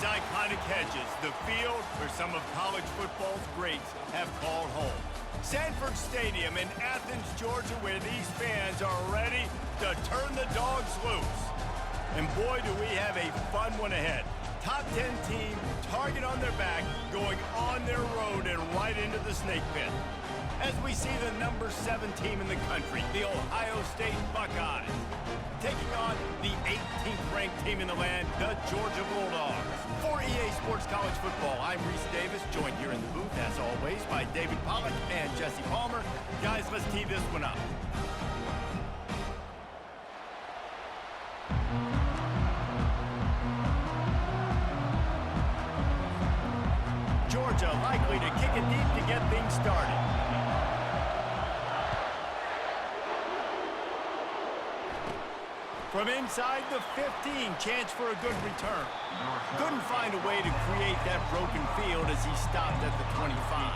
iconic hedges, the field where some of college football's greats have called home. Sanford Stadium in Athens, Georgia, where these fans are ready to turn the dogs loose. And boy, do we have a fun one ahead. Top 10 team, target on their back, going on their road and right into the snake pit. As we see the number 7 team in the country, the Ohio State Buckeyes, taking on the 18th ranked team in the land, the Georgia Bulldogs. For EA Sports College Football, I'm Reese Davis, joined here in the booth, as always, by David Pollack and Jesse Palmer. Guys, let's tee this one up. Georgia likely to kick it deep to get things started. From inside the 15, chance for a good return. Couldn't find a way to create that broken field as he stopped at the 25.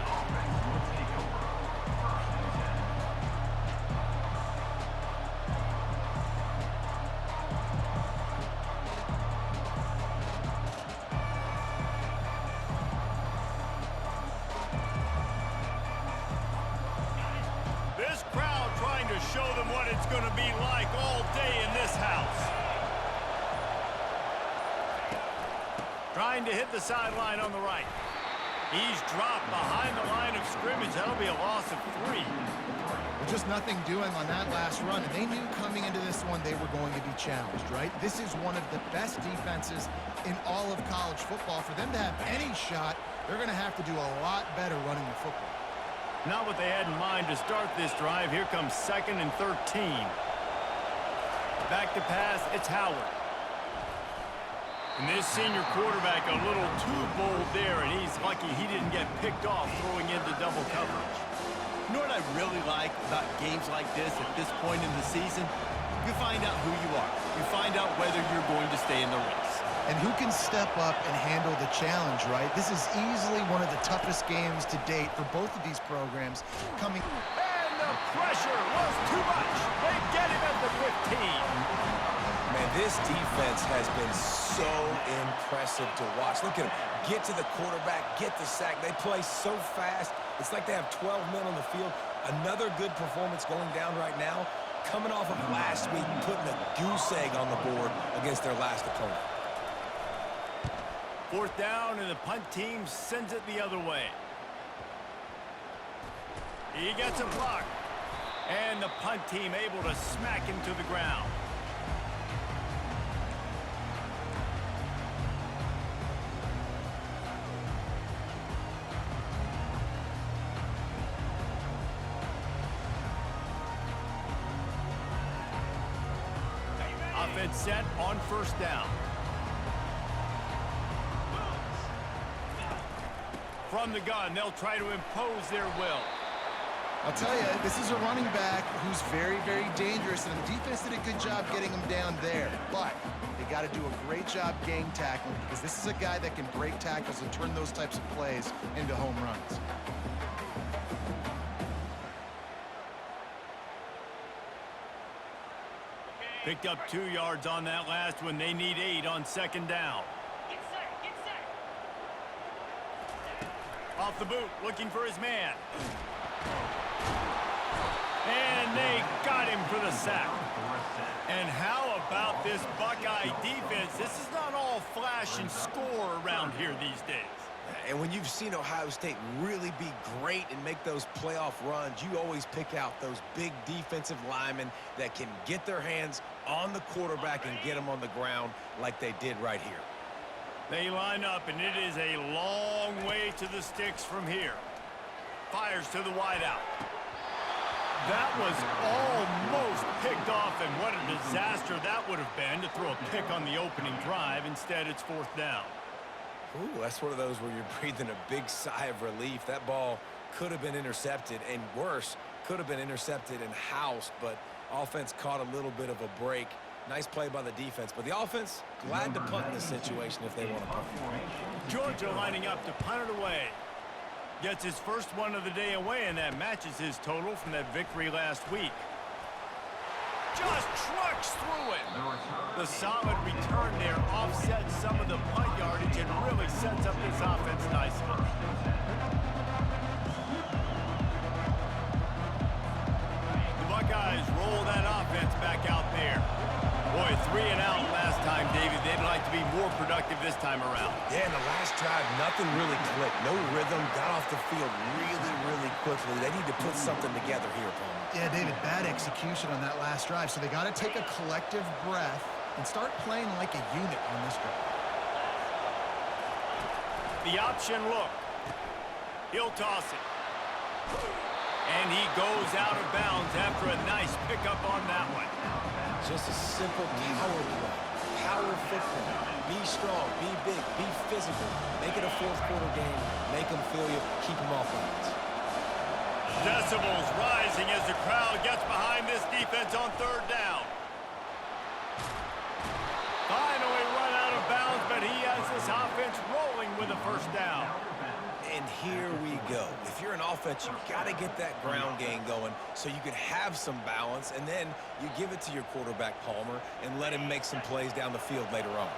This crowd trying to show them what it's going to be like all day in this house. Trying to hit the sideline on the right. He's dropped behind the line of scrimmage. That'll be a loss of 3. Well, just nothing doing on that last run, and they knew coming into this one they were going to be challenged, right? This is one of the best defenses in all of college football. For them to have any shot, they're going to have to do a lot better running the football. Not what they had in mind to start this drive. Here comes 2nd and 13. Back to pass, it's Howard. And this senior quarterback a little too bold there, and he's lucky he didn't get picked off throwing into double coverage. You know what I really like about games like this at this point in the season? You find out who you are. You find out whether you're going to stay in the race. And who can step up and handle the challenge, right? This is easily one of the toughest games to date for both of these programs coming. And the pressure was too much. They get him at the 15. Man, this defense has been so impressive to watch. Look at them. Get to the quarterback, get the sack. They play so fast. It's like they have 12 men on the field. Another good performance going down right now. Coming off of last week, putting a goose egg on the board against their last opponent. 4th down, and the punt team sends it the other way. He gets a block. And the punt team able to smack him to the ground. Offense set on 1st down. From the gun, they'll try to impose their will. I'll tell you, this is a running back who's very, very dangerous, and the defense did a good job getting him down there. But they got to do a great job game tackling, because this is a guy that can break tackles and turn those types of plays into home runs. Picked up 2 yards on that last one. They need 8 on 2nd down. Off the boot, looking for his man. And they got him for the sack. And how about this Buckeye defense? This is not all flash and score around here these days. And when you've seen Ohio State really be great and make those playoff runs, you always pick out those big defensive linemen that can get their hands on the quarterback and get them on the ground like they did right here. They line up, and it is a long way to the sticks from here. Fires to the wideout. That was almost picked off, and what a disaster that would have been to throw a pick on the opening drive. Instead, it's 4th down. Ooh, that's one of those where you're breathing a big sigh of relief. That ball could have been intercepted, and worse, could have been intercepted and housed, but offense caught a little bit of a break. Nice play by the defense, but the offense glad to punt in this situation if they want to punt. Georgia lining up to punt it away. Gets his first one of the day away, and that matches his total from that victory last week. Just trucks through it. The solid return there offsets some of the punt yardage and effective this time around. Yeah, in the last drive, nothing really clicked. No rhythm, got off the field really quickly. They need to put something together here, Palmer. Yeah, David, bad execution on that last drive, so they got to take a collective breath and start playing like a unit on this drive. The option look. He'll toss it. And he goes out of bounds after a nice pickup on that one. Just a simple power play. Power football. Be strong, be big, be physical. Make it a fourth-quarter game. Make them feel you. Keep them off balance. Decibels rising as the crowd gets behind this defense on third down. Finally run out of bounds, but he has this offense rolling with a first down. And here we go. If you're an offense, you've got to get that ground game going so you can have some balance, and then you give it to your quarterback, Palmer, and let him make some plays down the field later on.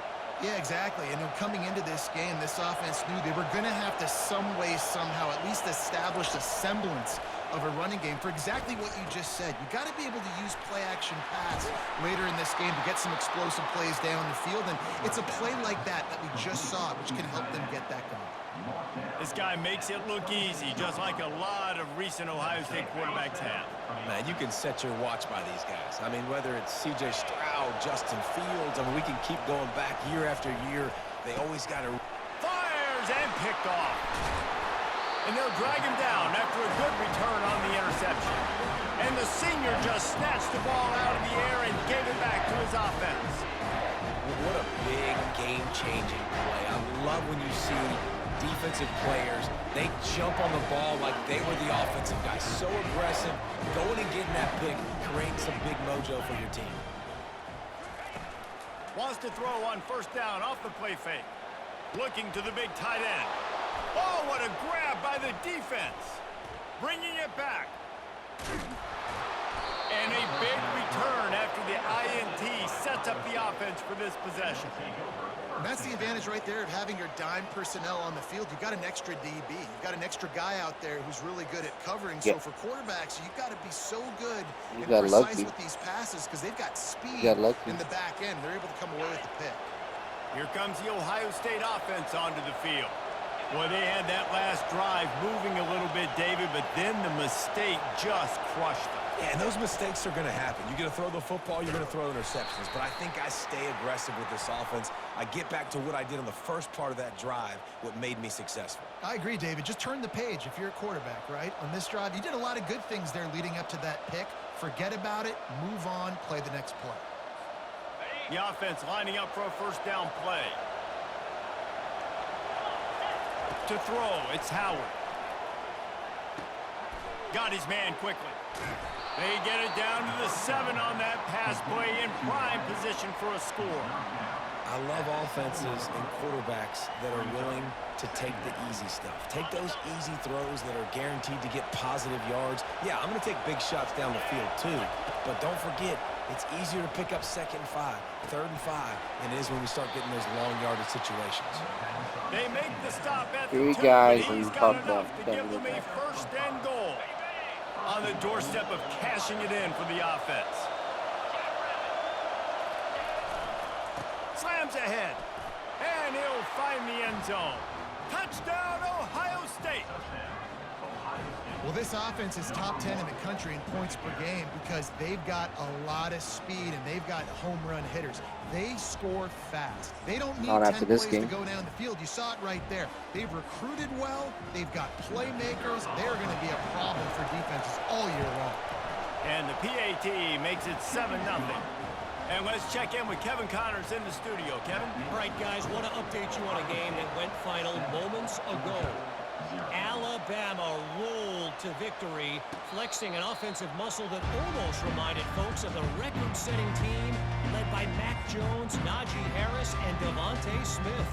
Yeah, exactly. And coming into this game, this offense knew they were going to have to some way, somehow, at least establish a semblance of a running game for exactly what you just said. You got to be able to use play-action pass later in this game to get some explosive plays down the field, and it's a play like that we just saw, which can help them get that going. This guy makes it look easy, just like a lot of recent Ohio State quarterbacks have. Man, you can set your watch by these guys. I mean, whether it's C.J. Stroud, Justin Fields, I mean, we can keep going back year after year. They always got to... Fires and picked off. And they'll drag him down after a good return on the interception. And the senior just snatched the ball out of the air and gave it back to his offense. What a big game-changing play. I love when you see defensive players, they jump on the ball like they were the offensive guys. So aggressive, going and getting that pick, creating some big mojo for your team. Wants to throw on first down off the play fake. Looking to the big tight end. Oh, what a grab by the defense. Bringing it back. And a big return after the INT sets up the offense for this possession. And that's the advantage right there of having your dime personnel on the field. You've got an extra DB. You've got an extra guy out there who's really good at covering. So for quarterbacks, you've got to be so good and precise with these passes because they've got speed in the back end. They're able to come away with the pick. Here comes the Ohio State offense onto the field. Boy, they had that last drive moving a little bit, David, but then the mistake just crushed them. Yeah, and those mistakes are going to happen. You're going to throw the football, you're going to throw interceptions. But I think I stay aggressive with this offense. I get back to what I did on the first part of that drive, what made me successful. I agree, David. Just turn the page if you're a quarterback, right? On this drive, you did a lot of good things there leading up to that pick. Forget about it, move on, play the next play. The offense lining up for a first down play. To throw, it's Howard. Got his man quickly. They get it down to the 7 on that pass play in prime position for a score. I love offenses and quarterbacks that are willing to take the easy stuff. Take those easy throws that are guaranteed to get positive yards. Yeah, I'm going to take big shots down the field too. But don't forget, it's easier to pick up 2nd and 5, 3rd and 5 than it is when we start getting those long yardage situations. They make the stop at Three the 2, guys but he's and got top enough down, to give them a first and goal. On the doorstep of cashing it in for the offense. Slams ahead. And he'll find the end zone. Touchdown, Ohio State. Well, this offense is top 10 in the country in points per game because they've got a lot of speed and they've got home run hitters. They score fast. They don't need 10 plays to go down the field. You saw it right there. They've recruited well. They've got playmakers. They're going to be a problem for defenses all year long. And the PAT makes it 7-0. And let's check in with Kevin Connors in the studio. Kevin? All right, guys, want to update you on a game that went final moments ago. Alabama rolled to victory, flexing an offensive muscle that almost reminded folks of the record-setting team led by Mac Jones, Najee Harris, and Devontae Smith.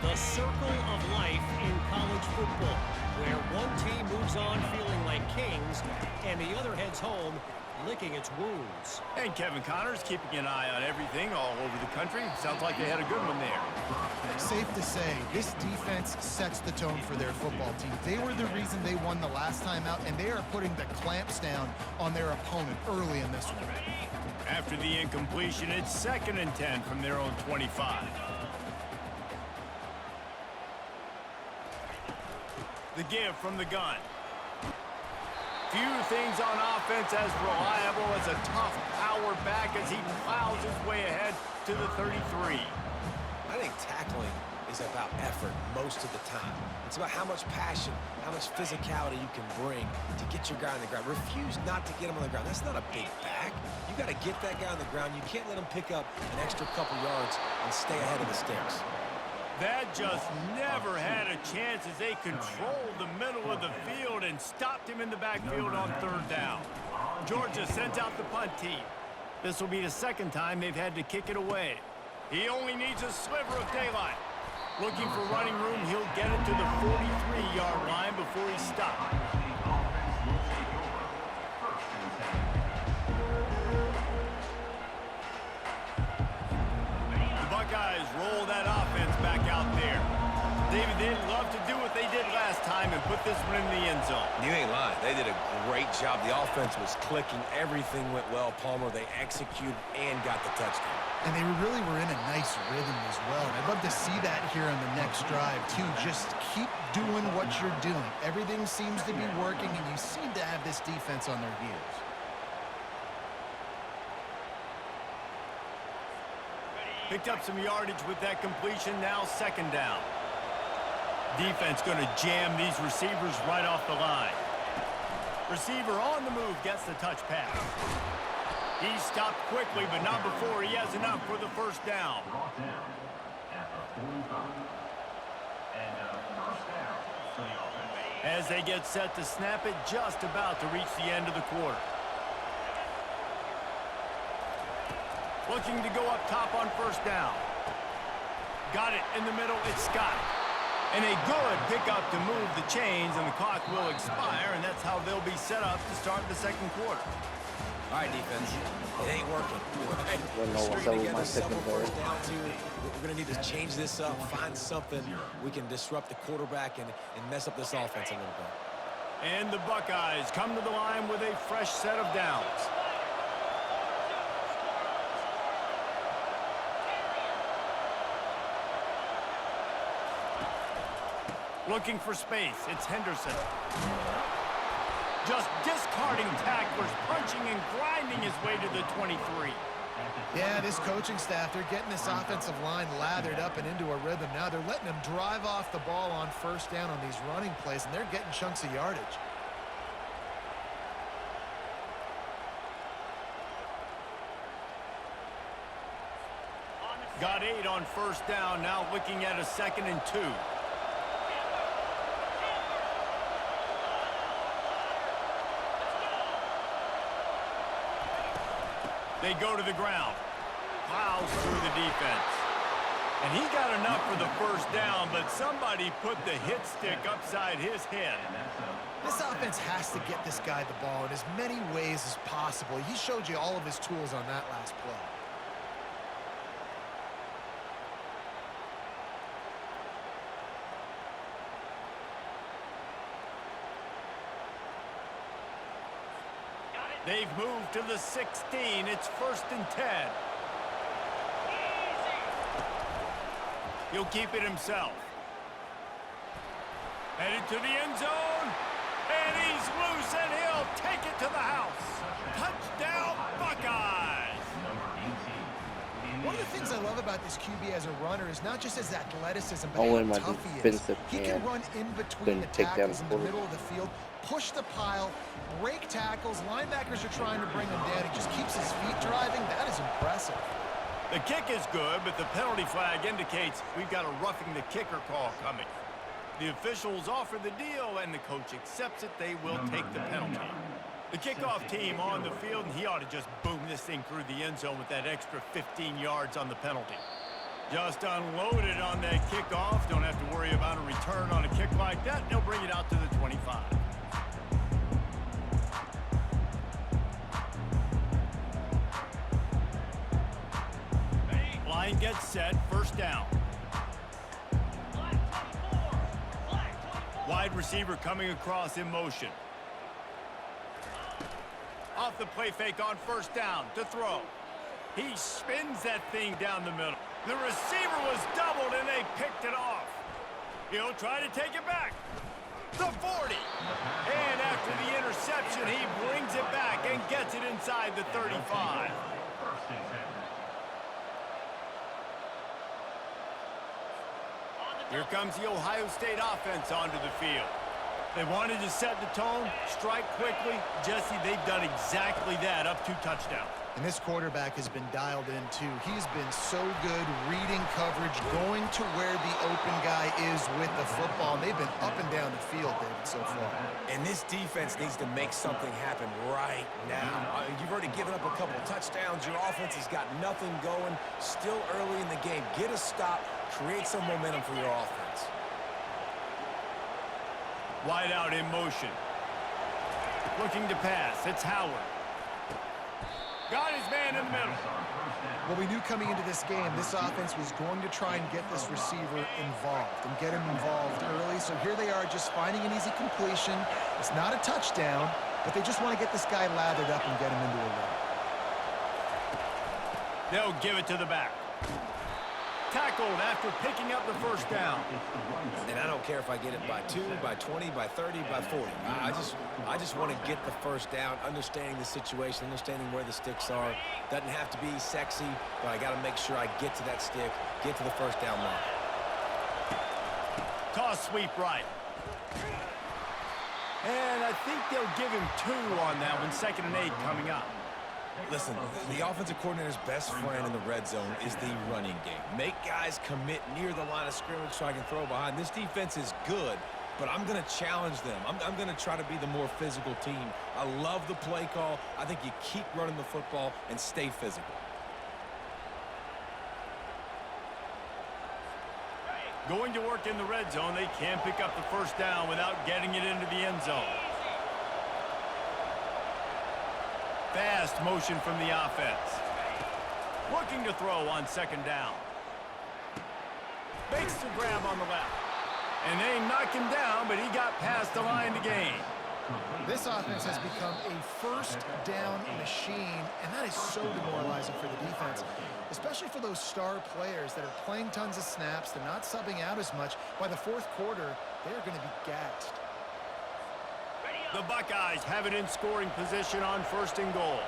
The circle of life in college football, where one team moves on feeling like kings, and the other heads home licking its wounds. And Kevin Connors keeping an eye on everything all over the country. Sounds like they had a good one there. Safe to say, this defense sets the tone for their football team. They were the reason they won the last time out, and they are putting the clamps down on their opponent early in this one. After the incompletion, it's 2nd and 10 from their own 25. The give from the gun. Few things on offense as reliable as a tough power back as he plows his way ahead to the 33. I think tackling is about effort most of the time. It's about how much passion, how much physicality you can bring to get your guy on the ground. Refuse not to get him on the ground. That's not a big back. You got to get that guy on the ground. You can't let him pick up an extra couple yards and stay ahead of the sticks. That just never had a chance as they controlled the middle of the field and stopped him in the backfield on 3rd down. Georgia sends out the punt team. This will be the 2nd time they've had to kick it away. He only needs a sliver of daylight. Looking for running room, he'll get it to the 43-yard line before he stopped. The Buckeyes roll that offense back out there. David, they'd love to do what they did last time and put this one in the end zone. You ain't lying. They did a great job. The offense was clicking. Everything went well, Palmer. They executed and got the touchdown. And they really were in a nice rhythm as well. And I'd love to see that here on the next drive, too. Just keep doing what you're doing. Everything seems to be working, and you seem to have this defense on their heels. Picked up some yardage with that completion. Now 2nd down. Defense going to jam these receivers right off the line. Receiver on the move gets the touch pass. He stopped quickly, but not before he has enough for the 1st down. As they get set to snap it, just about to reach the end of the quarter. Looking to go up top on 1st down. Got it in the middle, it's Scott. And a good pickup to move the chains, and the clock will expire, and that's how they'll be set up to start the 2nd quarter. All right, defense. It ain't working. Right? Don't know what's up with my secondary. We're going to need to change this up, find something we can disrupt the quarterback and mess up this offense a little bit. And the Buckeyes come to the line with a fresh set of downs. Looking for space, it's Henderson. Just discarding tacklers, punching and grinding his way to the 23. Yeah, this coaching staff, they're getting this offensive line lathered up and into a rhythm. Now they're letting them drive off the ball on 1st down on these running plays, and they're getting chunks of yardage. Got 8 on 1st down, now looking at a 2nd and 2. They go to the ground. Plows through the defense. And he got enough for the 1st down, but somebody put the hit stick upside his head. This offense has to get this guy the ball in as many ways as possible. He showed you all of his tools on that last play. They've moved to the 16. It's 1st and 10. He'll keep it himself. Headed to the end zone. And he's loose, and he'll take it to the house. Touchdown, Buckeyes! One of the things I love about this QB as a runner is not just his athleticism, but Only how my tough he is. defensive He can hand run in between couldn't the take down tackles the in the quarterback. middle of the field, push the pile, break tackles. Linebackers are trying to bring him down. He just keeps his feet driving. That is impressive. The kick is good, but the penalty flag indicates we've got a roughing the kicker call coming. The officials offer the deal, and the coach accepts it. They will take the penalty. The kickoff team on the field, and he ought to just boom this thing through the end zone with that extra 15 yards on the penalty. Just unloaded on that kickoff. Don't have to worry about a return on a kick like that. They'll bring it out to the 25. Line gets set, 1st down. Wide receiver coming across in motion. Off the play fake on 1st down to throw. He spins that thing down the middle. The receiver was doubled and they picked it off. He'll try to take it back. the 40. And after the interception, he brings it back and gets it inside the 35. Here comes the Ohio State offense onto the field. They wanted to set the tone, strike quickly. Jesse, they've done exactly that, up 2 touchdowns. And this quarterback has been dialed in, too. He's been so good reading coverage, going to where the open guy is with the football. And they've been up and down the field, David, so far. And this defense needs to make something happen right now. You've already given up a couple touchdowns. Your offense has got nothing going. Still early in the game. Get a stop. Create some momentum for your offense. Wide out in motion. Looking to pass. It's Howard. Got his man in the middle. Well, we knew coming into this game, this offense was going to try and get this receiver involved and get him involved early. So here they are just finding an easy completion. It's not a touchdown, but they just want to get this guy lathered up and get him into a run. They'll give it to the back. Tackled after picking up the first down. And I don't care if I get it by 2, by 20, by 30, by 40. I just want to get the first down, understanding the situation, understanding where the sticks are. Doesn't have to be sexy, but I got to make sure I get to that stick, get to the first down line. Toss sweep right. And I think they'll give him 2 on that one. 2nd and 8 coming up. Listen, the offensive coordinator's best friend in the red zone is the running game. Make guys commit near the line of scrimmage so I can throw behind. This defense is good, but I'm going to challenge them. I'm going to try to be the more physical team. I love the play call. I think you keep running the football and stay physical. Going to work in the red zone. They can't pick up the first down without getting it into the end zone. Fast motion from the offense. Looking to throw on 2nd down. Makes the grab on the left. And they knock him down, but he got past the line to gain. This offense has become a first down machine, and that is so demoralizing for the defense, especially for those star players that are playing tons of snaps. They're not subbing out as much. By the 4th quarter, they're going to be gassed. The Buckeyes have it in scoring position on 1st and goal.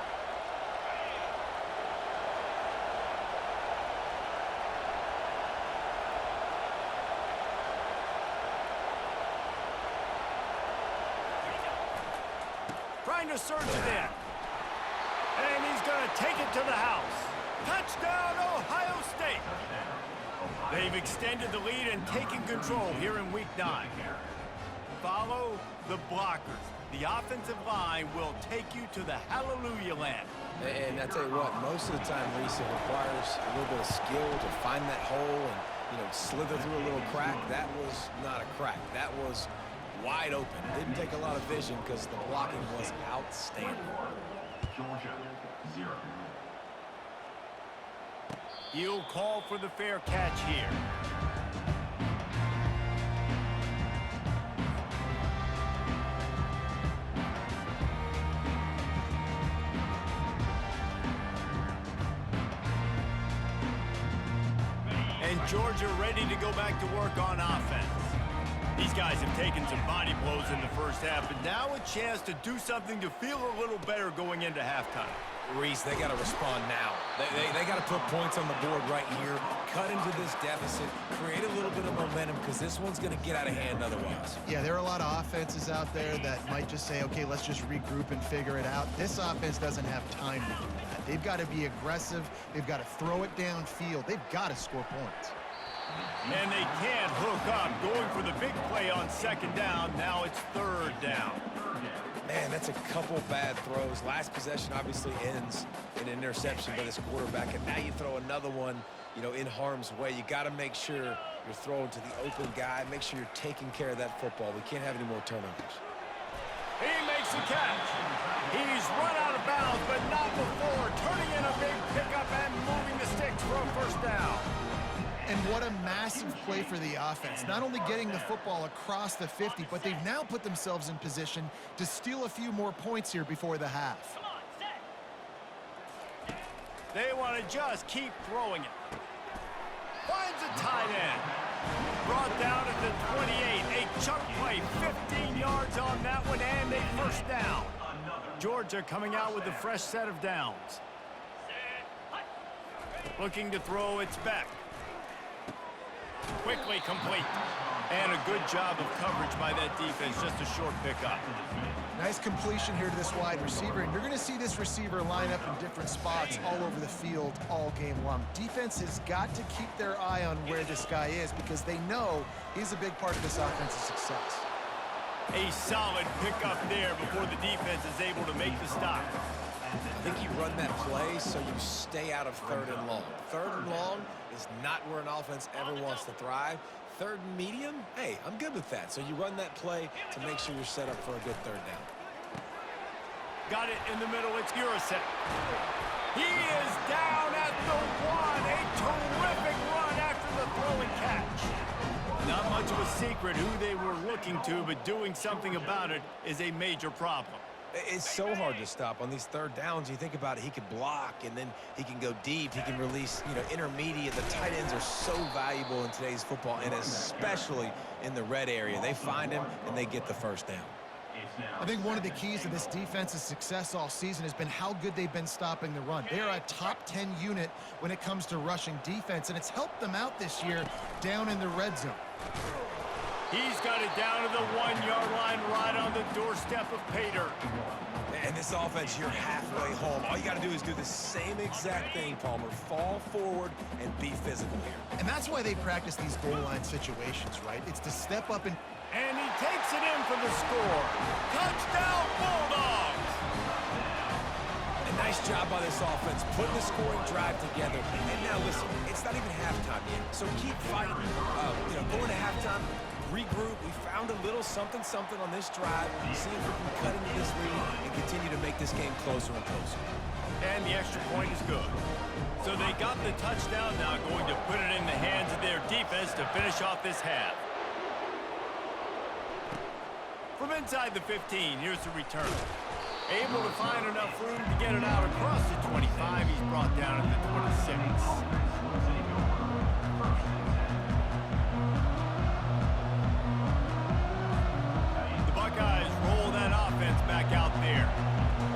Trying to surge it in. And he's going to take it to the house. Touchdown, Ohio State. They've extended the lead and taken control here in Week 9. Follow the blockers. The offensive line will take you to the hallelujah land. And I tell you what, most of the time, Reese, it requires a little bit of skill to find that hole and, slither through a little crack. That was not a crack. That was wide open. Didn't take a lot of vision because the blocking was outstanding. Georgia, 0. He'll call for the fair catch here. And Georgia ready to go back to work on offense. These guys have taken some body blows in the first half, but now a chance to do something to feel a little better going into halftime. Reese, they got to respond now. They got to put points on the board right here, cut into this deficit, create a little bit of momentum because this one's going to get out of hand otherwise. Yeah, there are a lot of offenses out there that might just say, okay, let's just regroup and figure it out. This offense doesn't have time to do that. They've got to be aggressive. They've got to throw it downfield. They've got to score points. And they can't hook up. Going for the big play on 2nd down. Now it's 3rd down. Man, that's a couple bad throws. Last possession obviously ends in an interception by this quarterback, and now you throw another one, in harm's way. You got to make sure you're throwing to the open guy. Make sure you're taking care of that football. We can't have any more turnovers. He makes a catch. He's run out of bounds, but not before turning in a big pickup and moving the sticks for a first down. And what a massive play for the offense. Not only getting the football across the 50, but they've now put themselves in position to steal a few more points here before the half. They want to just keep throwing it. Finds a tight end. Brought down at the 28. A chunk play, 15 yards on that one, and a first down. Georgia coming out with a fresh set of downs. Looking to throw, it's Beck. Quickly complete. And a good job of coverage by that defense, just a short pickup. Nice completion here to this wide receiver, and you're going to see this receiver line up in different spots all over the field all game long. Defense has got to keep their eye on where this guy is because they know he's a big part of this offensive success. A solid pickup there before the defense is able to make the stop. I think you run that play so you stay out of 3rd and long. 3rd and long is not where an offense ever wants to thrive. 3rd and medium, hey, I'm good with that. So you run that play to make sure you're set up for a good 3rd down. Got it in the middle, it's Urasek. He is down at the 1. A terrific run after the throw and catch. Not much of a secret who they were looking to, but doing something about it is a major problem. It's so hard to stop on these 3rd downs. You think about it, he could block, and then he can go deep. He can release, intermediate. The tight ends are so valuable in today's football, and especially in the red area. They find him, and they get the first down. I think one of the keys to this defense's success all season has been how good they've been stopping the run. They are a top 10 unit when it comes to rushing defense, and it's helped them out this year down in the red zone. He's got it down to the 1-yard line right on the doorstep of Pater. And this offense, you're halfway home. All you got to do is do the same exact thing, Palmer. Fall forward and be physical here. And that's why they practice these goal line situations, right? It's to step up and he takes it in for the score. Touchdown, Bulldogs! A nice job by this offense, putting the scoring drive together. And now, listen, it's not even halftime yet, so keep fighting. Going to halftime, regroup. We found a little something on this drive. See if we can cut into this lead and continue to make this game closer and closer. And the extra point is good. So they got the touchdown, now going to put it in the hands of their defense to finish off this half. From inside the 15, here's the return. Able to find enough room to get it out across the 25. He's brought down at the 26. The Buckeyes roll that offense back out there.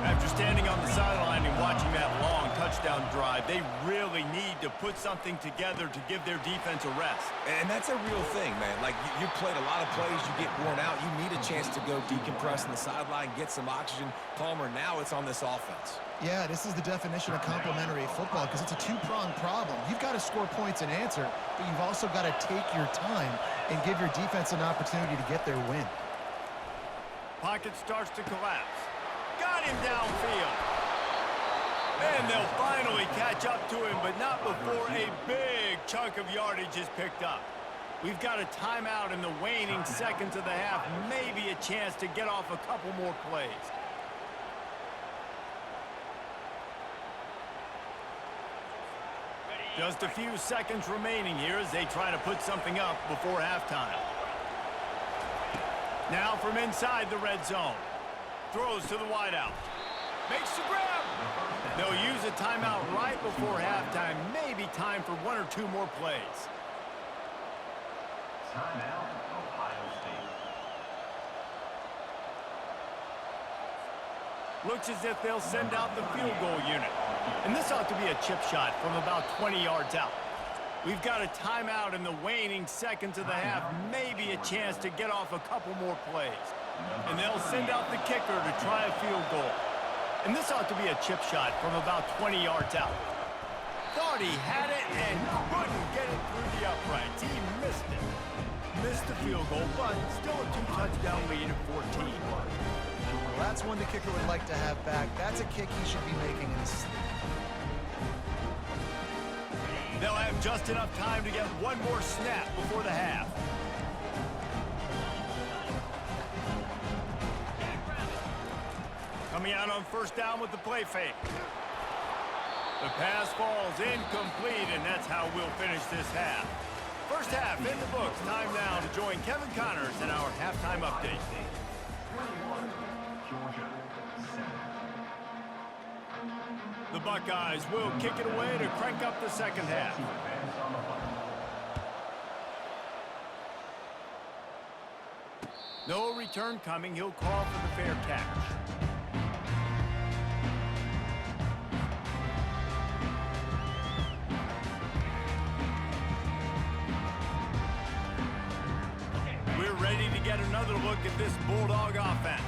After standing on the sideline and watching that long touchdown drive, they really need to put something together to give their defense a rest. And that's a real thing, man. Like, you played a lot of plays, you get worn out. You need a chance to go decompress on the sideline, get some oxygen. Palmer, now it's on this offense. yeah, this is the definition of complementary football because it's a two-pronged problem. You've got to score points and answer, but you've also got to take your time and give your defense an opportunity to get their win. Pocket starts to collapse. Got him downfield. And they'll finally catch up to him, but not before a big chunk of yardage is picked up. We've got a timeout in the waning seconds of the half, maybe a chance to get off a couple more plays. Just a few seconds remaining here as they try to put something up before halftime. Now from inside the red zone. Throws to the wideout. Makes the grab. They'll use a timeout right before halftime. Maybe time for one or two more plays. Timeout, Ohio State. Looks as if they'll send out the field goal unit. And this ought to be a chip shot from about 20 yards out. We've got a timeout in the waning seconds of the half. Maybe a chance to get off a couple more plays. And they'll send out the kicker to try a field goal. And this ought to be a chip shot from about 20 yards out. Thought he had it and couldn't get it through the uprights. He missed it. Missed the field goal, but still a two-touchdown lead at 14. Well, that's one the kicker would like to have back. That's a kick he should be making in his sleep. They'll have just enough time to get one more snap before the half. Coming out on first down with the play fake. The pass falls incomplete, and that's how we'll finish this half. First half in the books. Time now to join Kevin Connors in our halftime update. 21, Georgia, 7. The Buckeyes will kick it away to crank up the second half. Defense on the fly. No return coming. He'll call for the fair catch. We're ready to get another look at this Bulldog offense.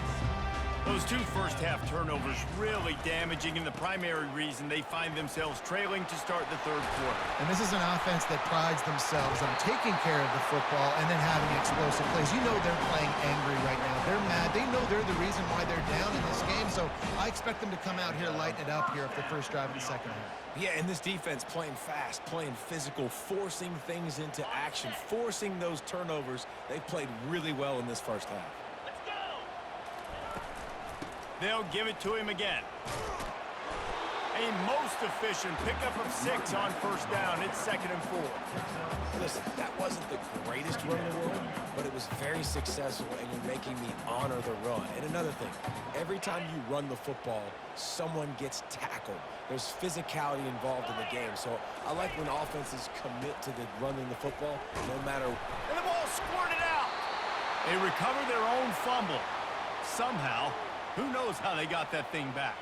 Those two first-half turnovers really damaging, and the primary reason they find themselves trailing to start the third quarter. And this is an offense that prides themselves on taking care of the football and then having explosive plays. You know they're playing angry right now. They're mad. They know they're the reason why they're down in this game, so I expect them to come out here, lighten it up here for the first drive of the second half. Yeah, and this defense playing fast, playing physical, forcing things into action, forcing those turnovers. They played really well in this first half. They'll give it to him again. A most efficient pickup of 6 on first down. It's 2nd and 4. Listen, that wasn't the greatest run in the world, but it was very successful, and you're making me honor the run. And another thing, every time you run the football, someone gets tackled. There's physicality involved in the game. So I like when offenses commit to the running the football, no matter. And the ball squirted out. They recover their own fumble. Somehow. Who knows how they got that thing back?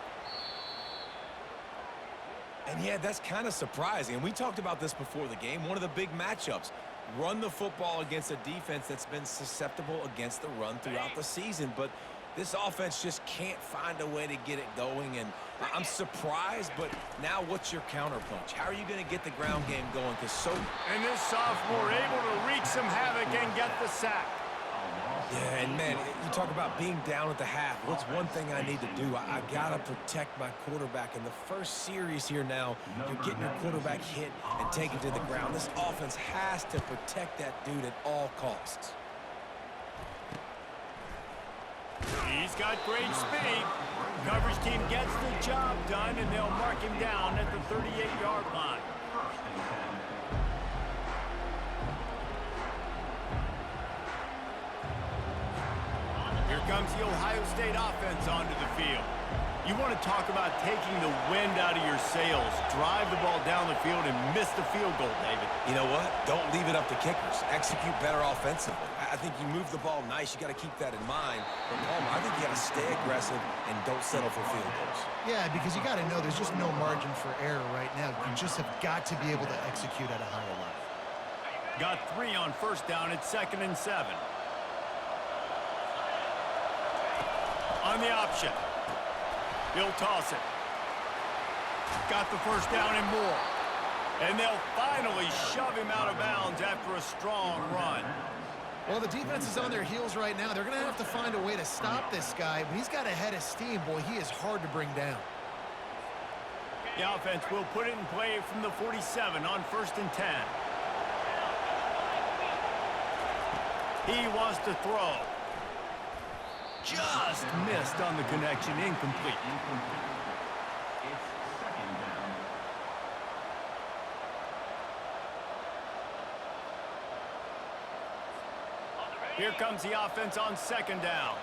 And yeah, that's kind of surprising. And we talked about this before the game. One of the big matchups. Run the football against a defense that's been susceptible against the run throughout the season. But this offense just can't find a way to get it going. And I'm surprised, but now what's your counterpunch? How are you going to get the ground game going? And this sophomore able to wreak some havoc and get the sack. Yeah, and man, you talk about being down at the half. What's one thing I need to do? I got to protect my quarterback. In the first series here now, you're getting your quarterback hit and taken to the ground. This offense has to protect that dude at all costs. He's got great speed. Coverage team gets the job done, and they'll mark him down at the 38-yard line. Here comes the Ohio State offense onto the field. You want to talk about taking the wind out of your sails. Drive the ball down the field and miss the field goal, David. You know what? Don't leave it up to kickers. Execute better offensively. I think you move the ball nice. You got to keep that in mind. But, Palmer, I think you got to stay aggressive and don't settle for field goals. Yeah, because you got to know there's just no margin for error right now. You just have got to be able to execute at a higher level. Got 3 on first down. It's 2nd and 7. On the option. He'll toss it. Got the first down and more. And they'll finally shove him out of bounds after a strong run. Well, the defense is on their heels right now. They're going to have to find a way to stop this guy. When he's got a head of steam, boy, he is hard to bring down. The offense will put it in play from the 47 on 1st and 10. He wants to throw. Just missed on the connection. Incomplete. It's 2nd down. Here comes the offense on 2nd down.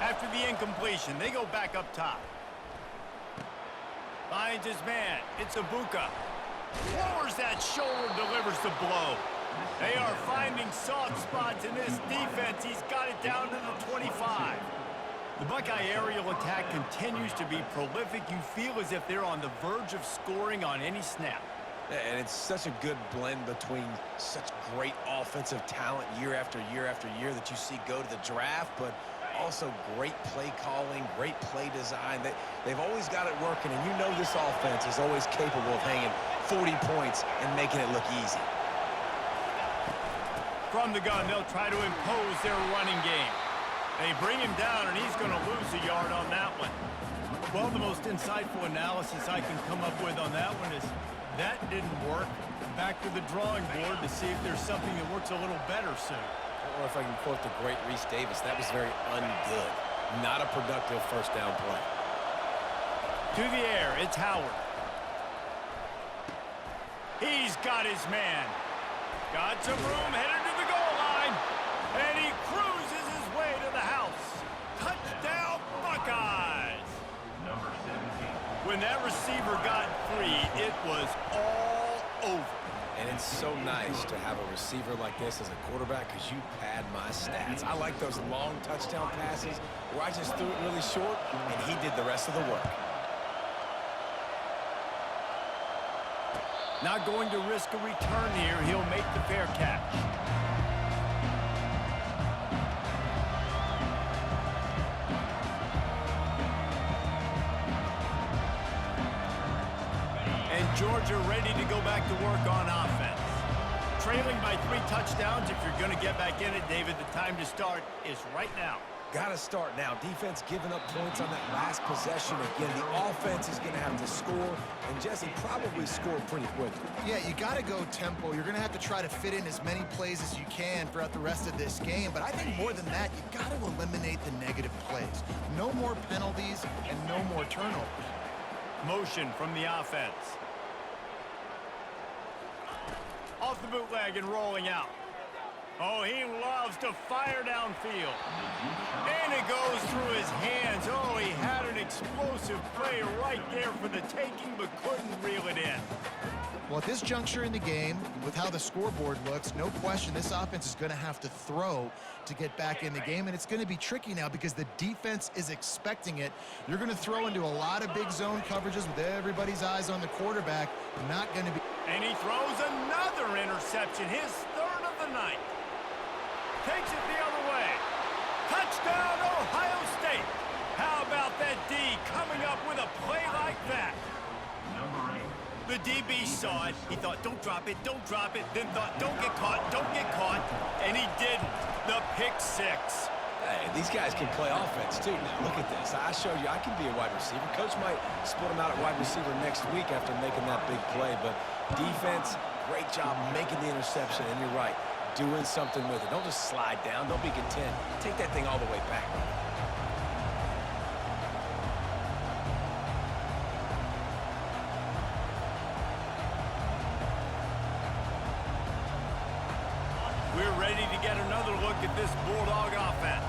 After the incompletion, they go back up top. Finds his man. It's Ibuka. Lowers that shoulder, delivers the blow. They are finding soft spots in this defense. He's got it down to the 25. The Buckeye aerial attack continues to be prolific. You feel as if they're on the verge of scoring on any snap. And it's such a good blend between such great offensive talent year after year after year that you see go to the draft, but also great play calling, great play design. They've always got it working, and you know this offense is always capable of hanging 40 points and making it look easy. From the gun, they'll try to impose their running game. They bring him down, and he's going to lose a yard on that one. Well, the most insightful analysis I can come up with on that one is that didn't work. Back to the drawing board to see if there's something that works a little better soon. Or if I can quote the great Reese Davis, that was very ungood. Not a productive first down play. To the air, it's Howard. He's got his man. Got some room, headed to the goal line. And he cruises his way to the house. Touchdown, Buckeyes. Number 17. When that receiver got free, it was all over. And it's so nice to have a receiver like this as a quarterback because you pad my stats. I like those long touchdown passes where I just threw it really short and he did the rest of the work. Not going to risk a return here. He'll make the fair catch. And Georgia ready to go back to work on offense. Trailing by 3 touchdowns. If you're going to get back in it, David, the time to start is right now. Got to start now. Defense giving up points on that last possession. Again, the offense is going to have to score, and Jesse probably scored pretty quickly. Yeah, you got to go tempo. You're going to have to try to fit in as many plays as you can throughout the rest of this game. But I think more than that, you got to eliminate the negative plays. No more penalties and no more turnovers. Motion from the offense. Off the bootleg and rolling out. Oh, he loves to fire downfield. And it goes through his hands. Oh, he had an explosive play right there for the taking, but couldn't reel it in. Well, at this juncture in the game, with how the scoreboard looks, no question this offense is going to have to throw to get back in the game, and it's going to be tricky now because the defense is expecting it. You're going to throw into a lot of big zone coverages with everybody's eyes on the quarterback. Not going to be... And he throws another interception, his 3rd of the night. Takes it the other way. Touchdown, Ohio State. How about that D coming up with a play like that? The DB saw it. He thought, don't drop it, don't drop it. Then thought, don't get caught, don't get caught. And he didn't. The pick 6. Hey, these guys can play offense, too. Now, look at this. I showed you I can be a wide receiver. Coach might split him out at wide receiver next week after making that big play. But defense, great job making the interception. And you're right, doing something with it. Don't just slide down. Don't be content. Take that thing all the way back. We're ready to get another look at this Bulldog offense.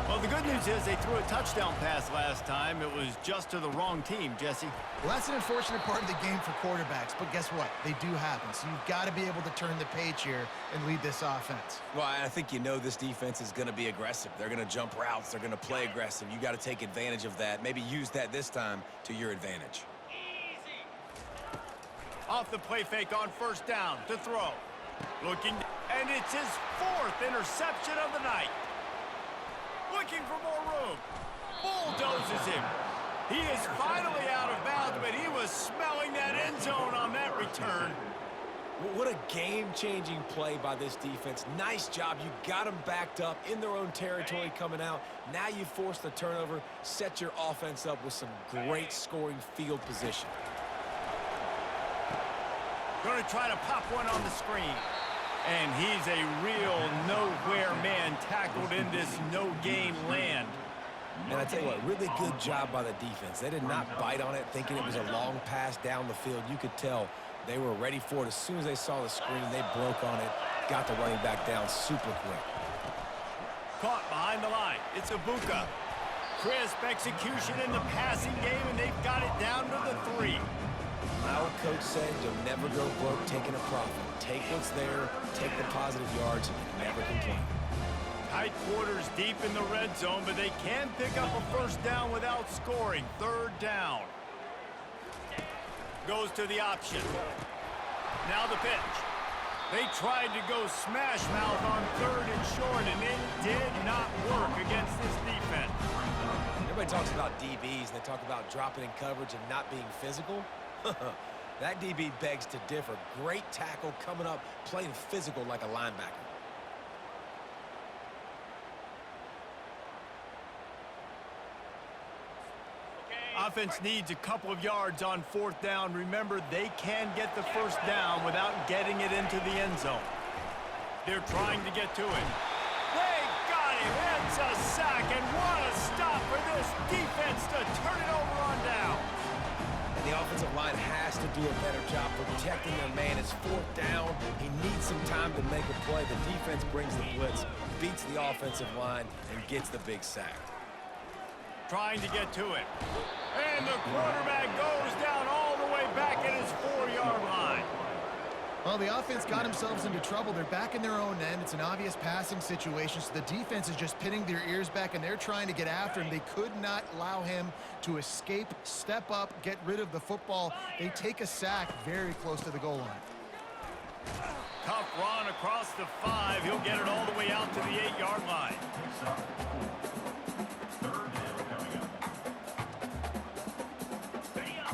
Well, the good news is they threw a touchdown pass last time. It was just to the wrong team, Jesse. Well, that's an unfortunate part of the game for quarterbacks, but guess what? They do happen, so you've got to be able to turn the page here and lead this offense. Well, I think you know this defense is going to be aggressive. They're going to jump routes. They're going to play aggressive. You got to take advantage of that. Maybe use that this time to your advantage. Off the play fake on 1st down to throw. Looking, and it's his 4th interception of the night. Looking for more room. Bulldozes him. He is finally out of bounds, but he was smelling that end zone on that return. What a game-changing play by this defense. Nice job. You got them backed up in their own territory coming out. Now you force the turnover, set your offense up with some great scoring field position. Going to try to pop one on the screen. And he's a real nowhere man tackled in this no-gain land. And I tell you what, really good job by the defense. They did not bite on it thinking it was a long pass down the field. You could tell they were ready for it. As soon as they saw the screen, they broke on it, got the running back down super quick. Caught behind the line. It's Ibuka. Crisp execution in the passing game, and they've got it down to the 3. Our coach said you'll never go broke taking a profit. Take what's there, take the positive yards, and never complain. Tight quarters deep in the red zone, but they can pick up a 1st down without scoring. 3rd down. Goes to the option. Now the pitch. They tried to go smash mouth on 3rd and short, and it did not work against this defense. Everybody talks about DBs, and they talk about dropping in coverage and not being physical. That DB begs to differ. Great tackle coming up, playing physical like a linebacker. Offense needs a couple of yards on 4th down. Remember, they can get the 1st down without getting it into the end zone. They're trying to get to it. They got him. It's a sack, and what a stop for this defense to turn it over on down. And the offensive line has to do a better job protecting their man. It's 4th down. He needs some time to make a play. The defense brings the blitz, beats the offensive line, and gets the big sack. Trying to get to it. And the quarterback goes down all the way back at his 4-yard line. Well, the offense got themselves into trouble. They're back in their own end. It's an obvious passing situation, so the defense is just pinning their ears back, and they're trying to get after him. They could not allow him to escape, step up, get rid of the football. They take a sack very close to the goal line. Tough run across the 5. He'll get it all the way out to the 8-yard line.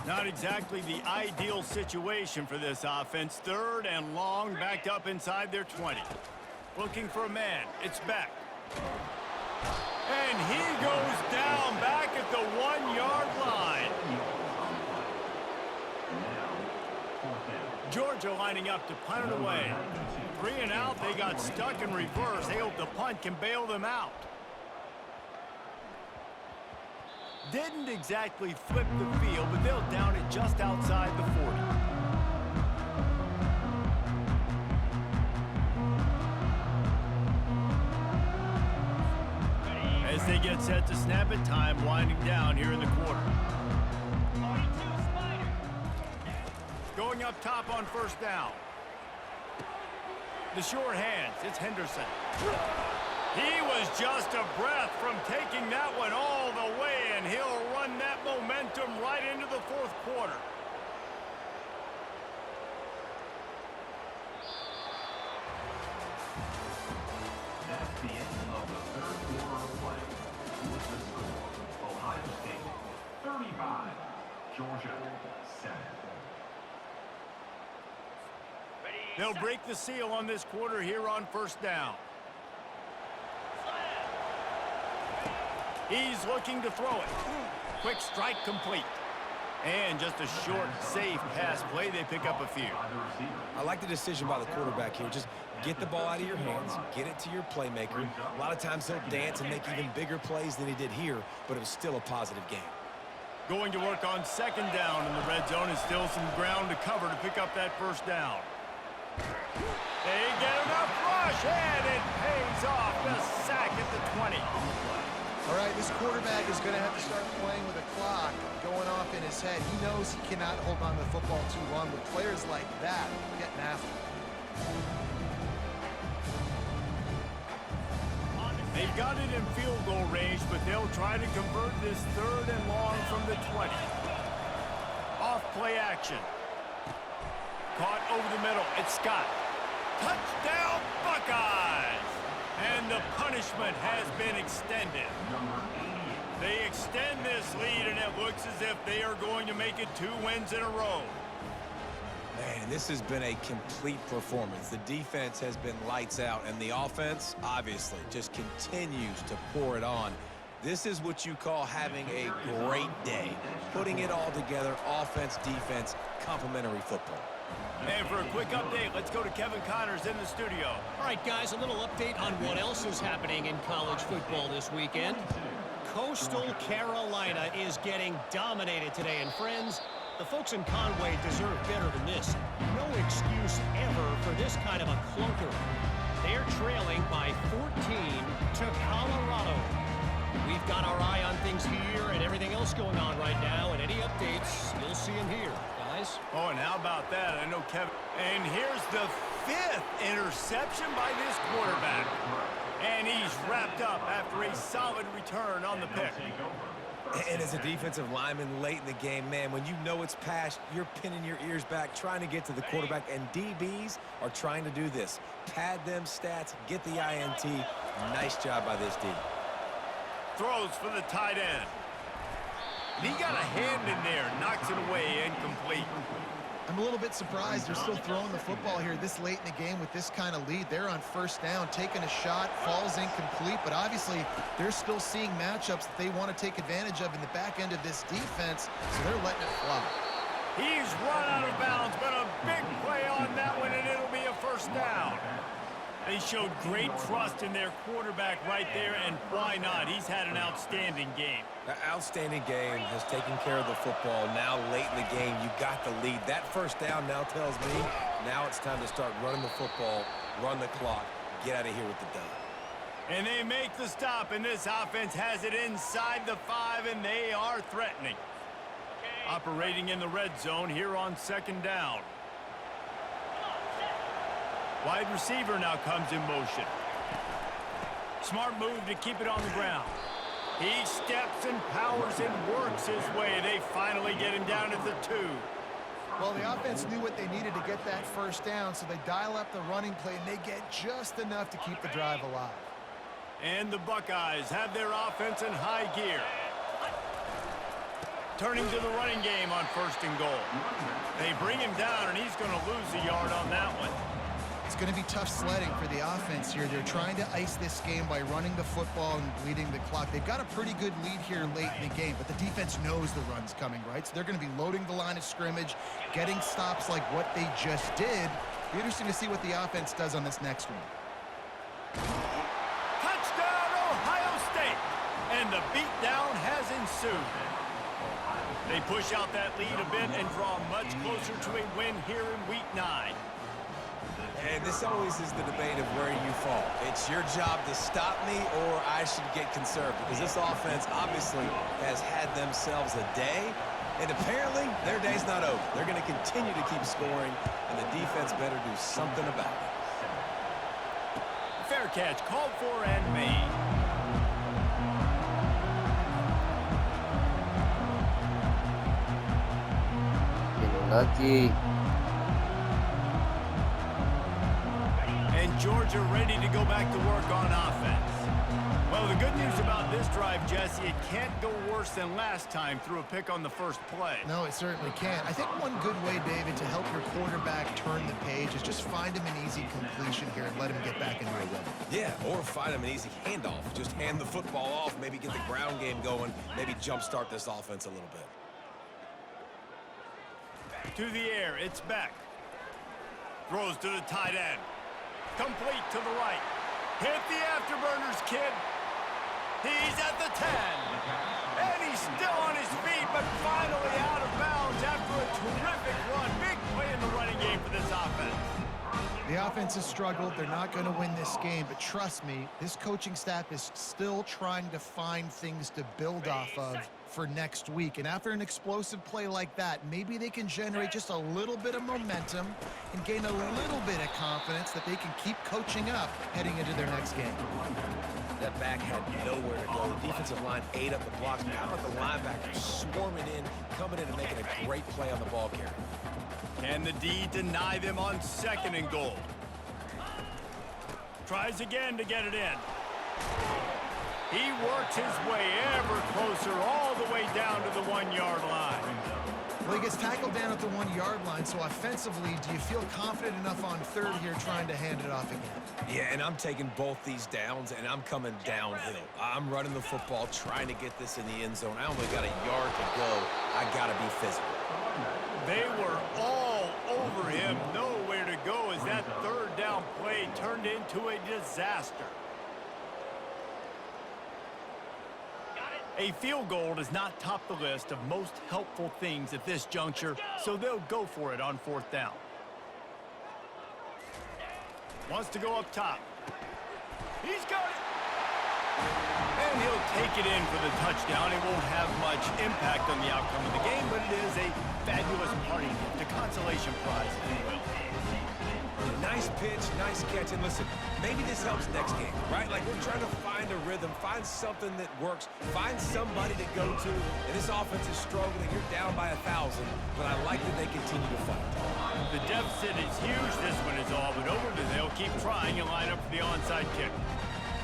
Not exactly the ideal situation for this offense. 3rd and long, backed up inside their 20. Looking for a man. It's Beck. And he goes down back at the 1-yard line. Georgia lining up to punt it away. 3 and out. They got stuck in reverse. They hope the punt can bail them out. Didn't exactly flip the field, but they'll down it just outside the 40. As they get set to snap it, time winding down here in the quarter. Going up top on 1st down. The short hands, it's Henderson. He was just a breath from taking that one all the way, and he'll run that momentum right into the 4th quarter. That's the end of the 3rd quarter of play. With the score, Ohio State 35, Georgia 7. They'll break the seal on this quarter here on 1st down. He's looking to throw it. Quick strike complete. And just a short, safe pass play. They pick up a few. I like the decision by the quarterback here. Just get the ball out of your hands, get it to your playmaker. A lot of times he'll dance and make even bigger plays than he did here, but it was still a positive game. Going to work on 2nd down in the red zone, and still some ground to cover to pick up that 1st down. They get enough rush, and it pays off. The sack at the 20. All right, this quarterback is going to have to start playing with a clock going off in his head. He knows he cannot hold on to the football too long with players like that getting after him. They've got it in field goal range, but they'll try to convert this 3rd and long from the 20. Off play action. Caught over the middle. It's Scott. Touchdown, Buckeyes! And the punishment has been extended. They extend this lead, and it looks as if they are going to make it 2 wins in a row. Man, this has been a complete performance. The defense has been lights out, and the offense, obviously, just continues to pour it on. This is what you call having a great day. Putting it all together, offense, defense, complementary football. And for a quick update, let's go to Kevin Connors in the studio. All right, guys, a little update on what else is happening in college football this weekend. Coastal Carolina is getting dominated today, and friends, the folks in Conway deserve better than this. No excuse ever for this kind of a clunker. They're trailing by 14 to Colorado. We've got our eye on things here and everything else going on right now, and any updates, you'll see them here, guys. Oh, and how about that? I know Kevin. And here's the 5th interception by this quarterback. And he's wrapped up after a solid return on the pick. And as a defensive lineman late in the game, man, when you know it's passed, you're pinning your ears back, trying to get to the quarterback, and DBs are trying to do this. Pad them stats, get the INT. Nice job by this D. Throws for the tight end. He got a hand in there, knocks it away, incomplete. I'm a little bit surprised they're still throwing the football here this late in the game with this kind of lead. They're on 1st down, taking a shot, falls incomplete, but obviously they're still seeing matchups that they want to take advantage of in the back end of this defense, so they're letting it fly. He's run out of bounds, but a big play on that one, and it'll be a 1st down. They showed great trust in their quarterback right there, and why not? He's had an outstanding game. An outstanding game, has taken care of the football. Now late in the game, you got the lead. That 1st down now tells me now it's time to start running the football, run the clock, get out of here with the dub. And they make the stop, and this offense has it inside the 5, and they are threatening. Operating in the red zone here on 2nd down. Wide receiver now comes in motion. Smart move to keep it on the ground. He steps and powers and works his way. They finally get him down at the 2. Well, the offense knew what they needed to get that first down, so they dial up the running play, and they get just enough to keep the drive alive. And the Buckeyes have their offense in high gear. Turning to the running game on 1st and goal. They bring him down, and he's going to lose a yard on that one. It's going to be tough sledding for the offense here. They're trying to ice this game by running the football and bleeding the clock. They've got a pretty good lead here late in the game, but the defense knows the run's coming, right? So they're going to be loading the line of scrimmage, getting stops like what they just did. Be interesting to see what the offense does on this next one. Touchdown, Ohio State! And the beatdown has ensued. They push out that lead a bit and draw much closer to a win here in Week 9. And this always is the debate of where you fall. It's your job to stop me, or I should get conservative, because this offense obviously has had themselves a day, and apparently their day's not over. They're going to continue to keep scoring, and the defense better do something about it. Fair catch called for and made. Lucky. And Georgia ready to go back to work on offense. Well, the good news about this drive, Jesse, it can't go worse than last time through a pick on the first play. No, it certainly can't. I think one good way, David, to help your quarterback turn the page is just find him an easy completion here and let him get back into a rhythm. Yeah, or find him an easy handoff. Just hand the football off, maybe get the ground game going, maybe jumpstart this offense a little bit. To the air, it's Beck. Throws to the tight end. Complete to the right. Hit the afterburners, kid. He's at the 10. And he's still on his feet, but finally out of bounds after a terrific run. Big play in the running game for this offense. The offense has struggled. They're not going to win this game, but trust me, this coaching staff is still trying to find things to build off of for next week. And after an explosive play like that, maybe they can generate just a little bit of momentum and gain a little bit of confidence that they can keep coaching up heading into their next game. That back had nowhere to go. The defensive line ate up the blocks. How about the linebackers swarming in, coming in and making a great play on the ball carrier? Can the D deny them on 2nd and goal? Tries again to get it in. He works his way ever closer all the way down to the 1-yard line. Well, he gets tackled down at the 1-yard line, so offensively, do you feel confident enough on 3rd here trying to hand it off again? Yeah, and I'm taking both these downs, and I'm coming downhill. I'm running the football, trying to get this in the end zone. I only got a yard to go. I got to be physical. They were all over him. Nowhere to go as that 3rd down play turned into a disaster. A field goal does not top the list of most helpful things at this juncture, so they'll go for it on 4th down. Wants to go up top. He's got it. And he'll take it in for the touchdown. It won't have much impact on the outcome of the game, but it is a fabulous party gift, a consolation prize, if you will. Nice pitch, nice catch, and listen, maybe this helps next game, right? Like, we're trying to find a rhythm, find something that works, find somebody to go to, and this offense is struggling. You're down by 1,000, but I like that they continue to fight. The deficit is huge, this one is all but over, but they'll keep trying and line up for the onside kick.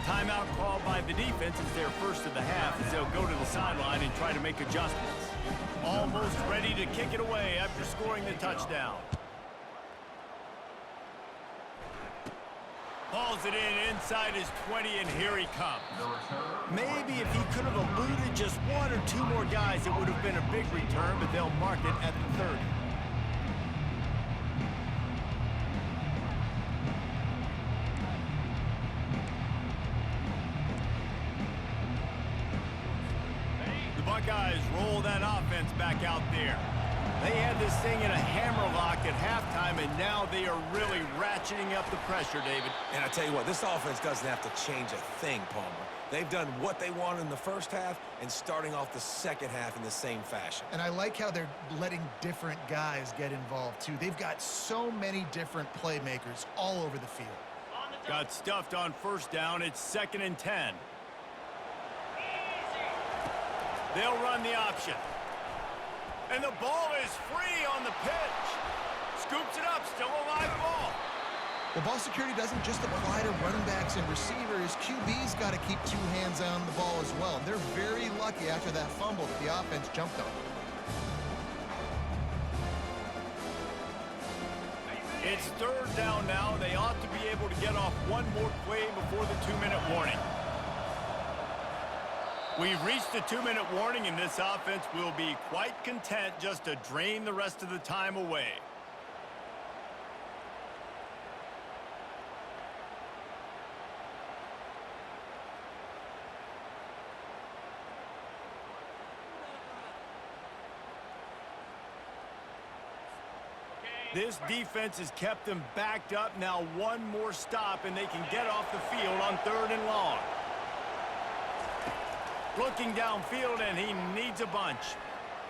Timeout called by the defense is their first of the half as they'll go to the sideline and try to make adjustments. Almost ready to kick it away after scoring the touchdown. Hauls it in inside his 20, and here he comes. Maybe if he could have eluded just 1 or 2 more guys, it would have been a big return, but they'll mark it at the 30. The Buckeyes roll that offense back out there. They had this thing in a hammerlock at halftime, and now they are really ratcheting up the pressure, David. And I tell you what, this offense doesn't have to change a thing, Palmer. They've done what they wanted in the first half and starting off the second half in the same fashion. And I like how they're letting different guys get involved, too. They've got so many different playmakers all over the field. Got stuffed on first down. It's 2nd and 10. They'll run the option. And the ball is free on the pitch. Scoops it up, still a live ball. The ball security doesn't just apply to running backs and receivers. QB's got to keep 2 hands on the ball as well. They're very lucky after that fumble that the offense jumped on. It's 3rd down now. They ought to be able to get off one more play before the 2-minute warning. We've reached the 2-minute warning, and this offense will be quite content just to drain the rest of the time away. This defense has kept them backed up. Now one more stop, and they can get off the field on 3rd and long. Looking downfield, and he needs a bunch.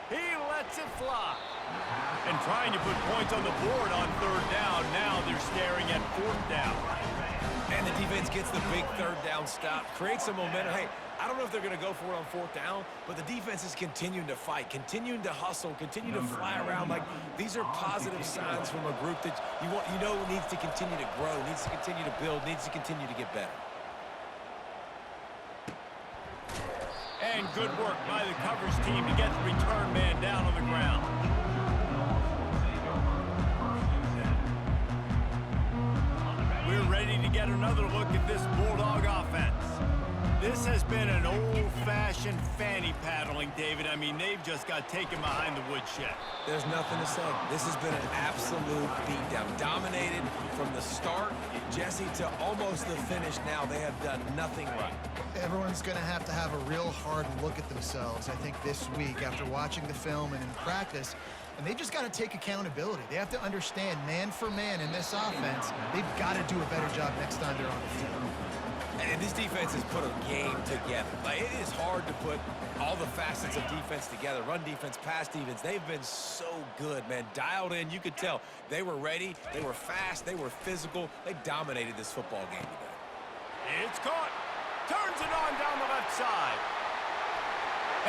He lets it fly. And trying to put points on the board on 3rd down. Now they're staring at 4th down. And the defense gets the big 3rd down stop, creates some momentum. Hey, I don't know if they're going to go for it on 4th down, but the defense is continuing to fight, continuing to hustle, continue to fly around. Like, these are positive signs from a group that you know needs to continue to grow, needs to continue to build, needs to continue to get better. And good work by the coverage team to get the return man down on the ground. We're ready to get another look at this Bulldog offense. This has been an old-fashioned fanny paddling, David. I mean, they've just got taken behind the woodshed. There's nothing to say. This has been an absolute beatdown. Dominated from the start, Jesse, to almost the finish now. They have done nothing right. Everyone's going to have a real hard look at themselves, I think, this week after watching the film and in practice. And they've just got to take accountability. They have to understand, man for man in this offense, they've got to do a better job next time they're on the field. And this defense has put a game together. Like, it is hard to put all the facets of defense together. Run defense, pass defense. They've been so good, man. Dialed in. You could tell they were ready. They were fast. They were physical. They dominated this football game today. It's caught. Turns it on down the left side.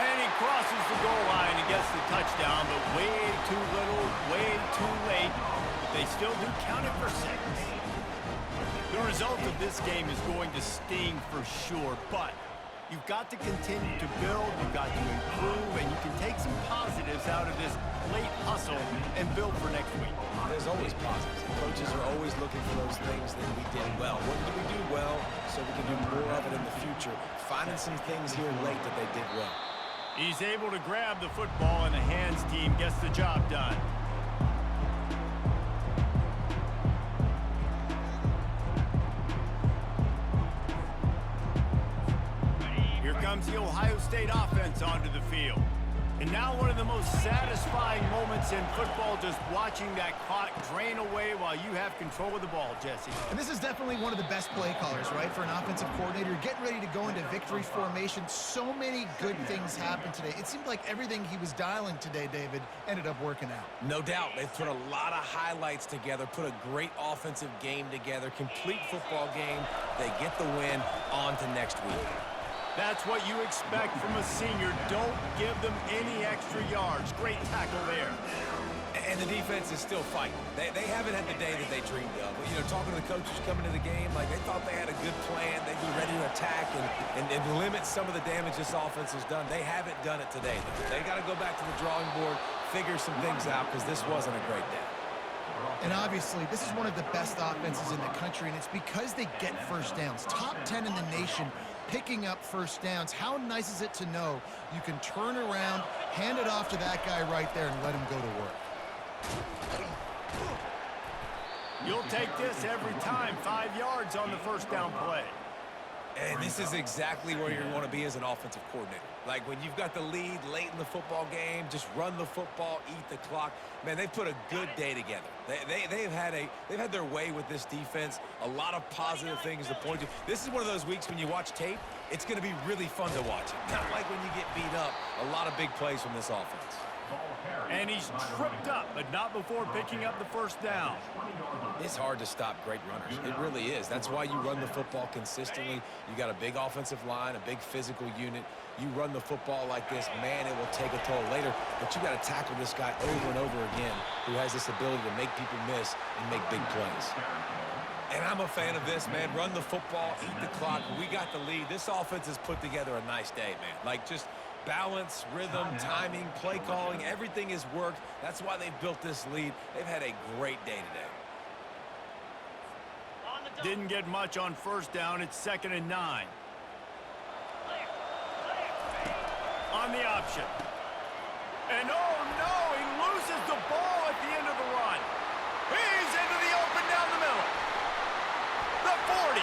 And he crosses the goal line and gets the touchdown, but way too little, way too late. But they still do count it for 6. The result of this game is going to sting for sure, but you've got to continue to build, you've got to improve, and you can take some positives out of this late hustle and build for next week. There's always positives. Coaches are always looking for those things that we did well. What did we do well so we can do more of it in the future? Finding some things here late that they did well. He's able to grab the football, and the hands team gets the job done. Here comes the Ohio State offense onto the field. And now one of the most satisfying moments in football, just watching that clock drain away while you have control of the ball, Jesse. And this is definitely one of the best play callers, right, for an offensive coordinator. Getting ready to go into victory formation. So many good things happened today. It seemed like everything he was dialing today, David, ended up working out. No doubt. They've put a lot of highlights together, put a great offensive game together, complete football game. They get the win. On to next week. That's what you expect from a senior. Don't give them any extra yards. Great tackle there. And the defense is still fighting. They haven't had the day that they dreamed of. You know, talking to the coaches coming to the game, like they thought they had a good plan. They'd be ready to attack and limit some of the damage this offense has done. They haven't done it today. They got to go back to the drawing board, figure some things out, because this wasn't a great day. And obviously, this is one of the best offenses in the country, and it's because they get first downs. Top 10 in the nation picking up first downs. How nice is it to know you can turn around, hand it off to that guy right there, and let him go to work? You'll take this every time. 5 yards on the first down play. And this is exactly where you want to be as an offensive coordinator. Like when you've got the lead late in the football game, just run the football, eat the clock. Man, they've put a good day together. They've had their way with this defense. A lot of positive things to point to. This is one of those weeks when you watch tape, it's going to be really fun to watch. Not like when you get beat up. A lot of big plays from this offense. And he's tripped up, but not before picking up the first down. It's hard to stop great runners. It really is. That's why you run the football consistently. You got a big offensive line, a big physical unit. You run the football like this, man, it will take a toll later. But you got to tackle this guy over and over again who has this ability to make people miss and make big plays. And I'm a fan of this, man. Run the football, eat the clock. We got the lead. This offense has put together a nice day, man. Like just balance, rhythm, timing, play calling, everything has worked. That's why they've built this lead. They've had a great day today. Didn't get much on first down. It's 2nd and 9. On the option. And oh no, he loses the ball at the end of the run. He's into the open down the middle. The 40.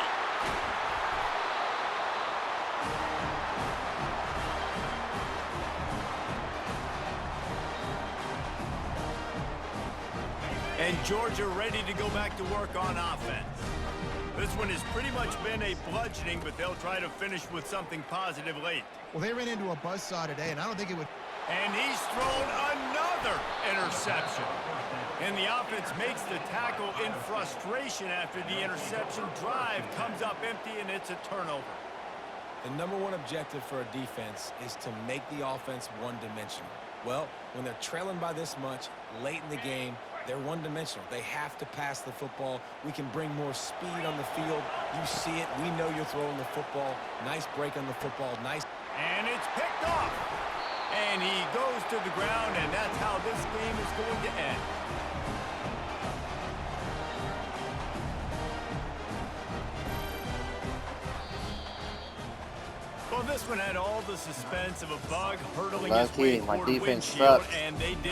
And Georgia ready to go back to work on offense. This one has pretty much been a bludgeoning, but they'll try to finish with something positive late. Well, they ran into a buzzsaw today, and I don't think it would... And he's thrown another interception. And the offense makes the tackle in frustration after the interception. Drive comes up empty, and it's a turnover. The number one objective for a defense is to make the offense one-dimensional. Well, when they're trailing by this much late in the game, they're one-dimensional. They have to pass the football. We can bring more speed on the field. You see it. We know you're throwing the football. Nice break on the football. Nice. And it's picked off. And he goes to the ground, and that's how this game is going to end. Well, this one had all the suspense of a bug hurtling its way Lucky, my toward defense windshield, sucks. and they did